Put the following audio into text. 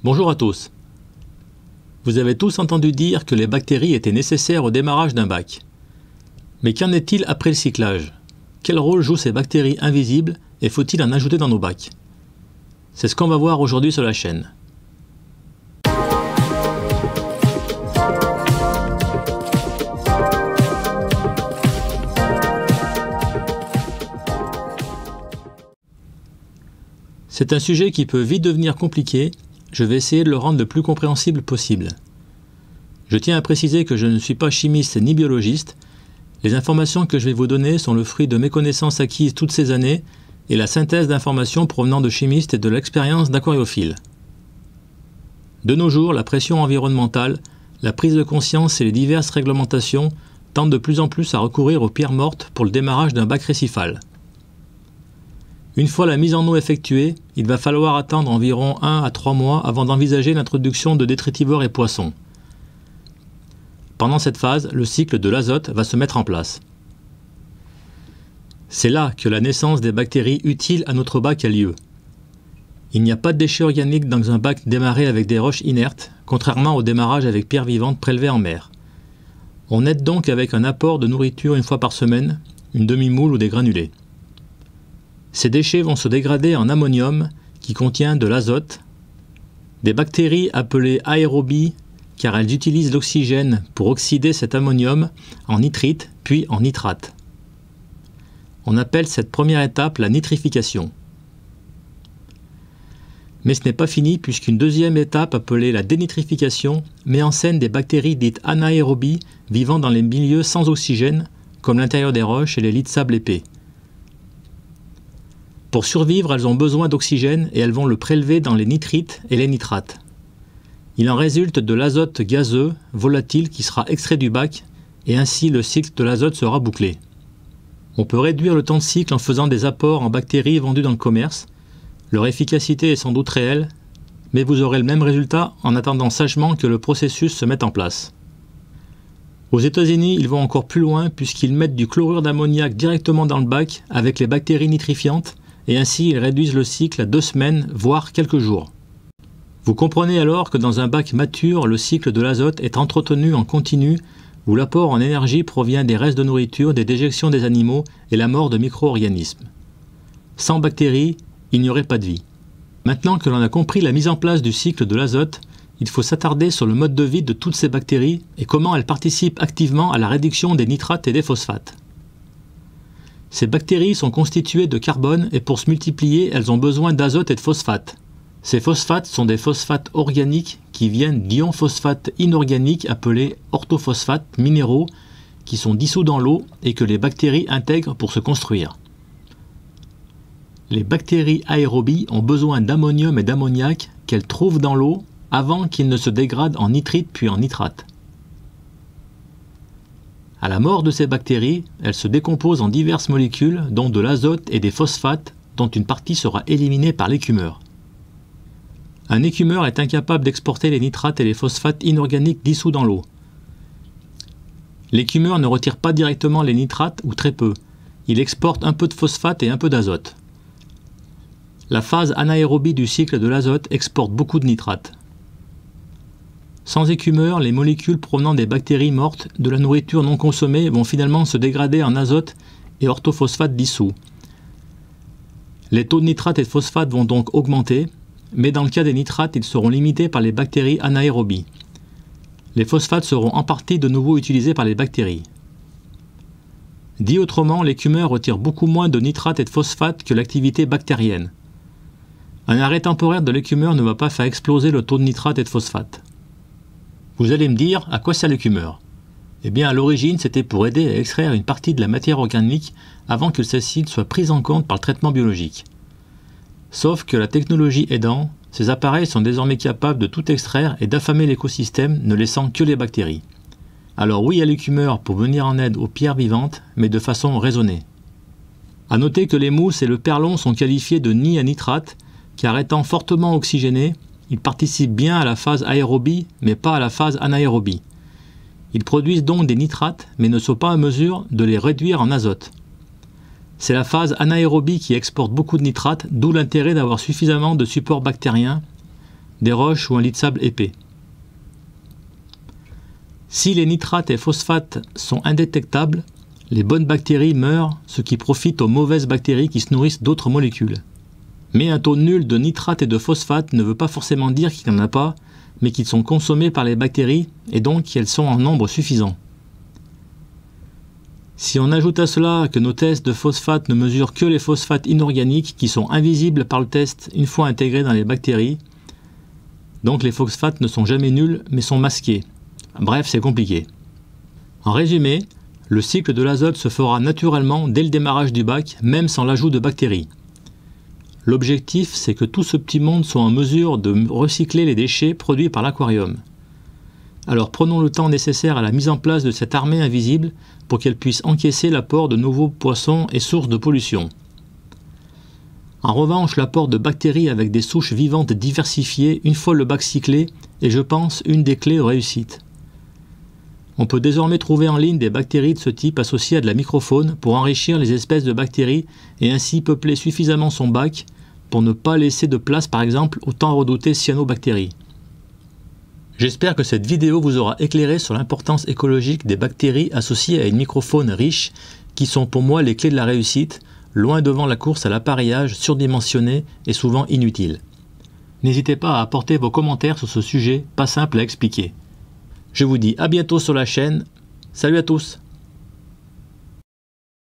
Bonjour à tous. Vous avez tous entendu dire que les bactéries étaient nécessaires au démarrage d'un bac. Mais qu'en est-il après le cyclage? Quel rôle jouent ces bactéries invisibles et faut-il en ajouter dans nos bacs? C'est ce qu'on va voir aujourd'hui sur la chaîne. C'est un sujet qui peut vite devenir compliqué, je vais essayer de le rendre le plus compréhensible possible. Je tiens à préciser que je ne suis pas chimiste ni biologiste, les informations que je vais vous donner sont le fruit de mes connaissances acquises toutes ces années et la synthèse d'informations provenant de chimistes et de l'expérience d'aquariophiles. De nos jours, la pression environnementale, la prise de conscience et les diverses réglementations tendent de plus en plus à recourir aux pierres mortes pour le démarrage d'un bac récifal. Une fois la mise en eau effectuée, il va falloir attendre environ 1 à 3 mois avant d'envisager l'introduction de détritivores et poissons. Pendant cette phase, le cycle de l'azote va se mettre en place. C'est là que la naissance des bactéries utiles à notre bac a lieu. Il n'y a pas de déchets organiques dans un bac démarré avec des roches inertes, contrairement au démarrage avec pierres vivantes prélevées en mer. On aide donc avec un apport de nourriture une fois par semaine, une demi-moule ou des granulés. Ces déchets vont se dégrader en ammonium qui contient de l'azote, des bactéries appelées aérobies car elles utilisent l'oxygène pour oxyder cet ammonium en nitrite puis en nitrate. On appelle cette première étape la nitrification. Mais ce n'est pas fini puisqu'une deuxième étape appelée la dénitrification met en scène des bactéries dites anaérobies vivant dans les milieux sans oxygène comme l'intérieur des roches et les lits de sable épais. Pour survivre, elles ont besoin d'oxygène et elles vont le prélever dans les nitrites et les nitrates. Il en résulte de l'azote gazeux, volatile, qui sera extrait du bac et ainsi le cycle de l'azote sera bouclé. On peut réduire le temps de cycle en faisant des apports en bactéries vendues dans le commerce. Leur efficacité est sans doute réelle, mais vous aurez le même résultat en attendant sagement que le processus se mette en place. Aux États-Unis, ils vont encore plus loin puisqu'ils mettent du chlorure d'ammoniac directement dans le bac avec les bactéries nitrifiantes et ainsi ils réduisent le cycle à 2 semaines, voire quelques jours. Vous comprenez alors que dans un bac mature, le cycle de l'azote est entretenu en continu où l'apport en énergie provient des restes de nourriture, des déjections des animaux et la mort de micro-organismes. Sans bactéries, il n'y aurait pas de vie. Maintenant que l'on a compris la mise en place du cycle de l'azote, il faut s'attarder sur le mode de vie de toutes ces bactéries et comment elles participent activement à la réduction des nitrates et des phosphates. Ces bactéries sont constituées de carbone et pour se multiplier, elles ont besoin d'azote et de phosphate. Ces phosphates sont des phosphates organiques qui viennent d'ions phosphates inorganiques appelés orthophosphates minéraux qui sont dissous dans l'eau et que les bactéries intègrent pour se construire. Les bactéries aérobies ont besoin d'ammonium et d'ammoniac qu'elles trouvent dans l'eau avant qu'ils ne se dégradent en nitrite puis en nitrate. À la mort de ces bactéries, elles se décomposent en diverses molécules, dont de l'azote et des phosphates, dont une partie sera éliminée par l'écumeur. Un écumeur est incapable d'exporter les nitrates et les phosphates inorganiques dissous dans l'eau. L'écumeur ne retire pas directement les nitrates ou très peu. Il exporte un peu de phosphate et un peu d'azote. La phase anaérobie du cycle de l'azote exporte beaucoup de nitrates. Sans écumeur, les molécules provenant des bactéries mortes de la nourriture non consommée vont finalement se dégrader en azote et orthophosphates dissous. Les taux de nitrate et de phosphate vont donc augmenter, mais dans le cas des nitrates, ils seront limités par les bactéries anaérobies. Les phosphates seront en partie de nouveau utilisés par les bactéries. Dit autrement, l'écumeur retire beaucoup moins de nitrate et de phosphate que l'activité bactérienne. Un arrêt temporaire de l'écumeur ne va pas faire exploser le taux de nitrate et de phosphate. Vous allez me dire, à quoi sert l'écumeur? Eh bien, à l'origine, c'était pour aider à extraire une partie de la matière organique avant que celle-ci ne soit prise en compte par le traitement biologique. Sauf que la technologie aidant, ces appareils sont désormais capables de tout extraire et d'affamer l'écosystème, ne laissant que les bactéries. Alors oui à l'écumeur pour venir en aide aux pierres vivantes, mais de façon raisonnée. A noter que les mousses et le perlon sont qualifiés de nids à nitrate, car étant fortement oxygénés, ils participent bien à la phase aérobie, mais pas à la phase anaérobie. Ils produisent donc des nitrates, mais ne sont pas en mesure de les réduire en azote. C'est la phase anaérobie qui exporte beaucoup de nitrates, d'où l'intérêt d'avoir suffisamment de supports bactériens, des roches ou un lit de sable épais. Si les nitrates et phosphates sont indétectables, les bonnes bactéries meurent, ce qui profite aux mauvaises bactéries qui se nourrissent d'autres molécules. Mais un taux nul de nitrate et de phosphate ne veut pas forcément dire qu'il n'y en a pas, mais qu'ils sont consommés par les bactéries et donc qu'elles sont en nombre suffisant. Si on ajoute à cela que nos tests de phosphate ne mesurent que les phosphates inorganiques qui sont invisibles par le test une fois intégrés dans les bactéries, donc les phosphates ne sont jamais nuls mais sont masqués. Bref, c'est compliqué. En résumé, le cycle de l'azote se fera naturellement dès le démarrage du bac, même sans l'ajout de bactéries. L'objectif, c'est que tout ce petit monde soit en mesure de recycler les déchets produits par l'aquarium. Alors prenons le temps nécessaire à la mise en place de cette armée invisible pour qu'elle puisse encaisser l'apport de nouveaux poissons et sources de pollution. En revanche, l'apport de bactéries avec des souches vivantes diversifiées une fois le bac cyclé est, je pense, une des clés de réussite. On peut désormais trouver en ligne des bactéries de ce type associées à de la microfaune pour enrichir les espèces de bactéries et ainsi peupler suffisamment son bac pour ne pas laisser de place par exemple aux tant redoutées cyanobactéries. J'espère que cette vidéo vous aura éclairé sur l'importance écologique des bactéries associées à une microfaune riche qui sont pour moi les clés de la réussite, loin devant la course à l'appareillage surdimensionné et souvent inutile. N'hésitez pas à apporter vos commentaires sur ce sujet pas simple à expliquer. Je vous dis à bientôt sur la chaîne. Salut à tous!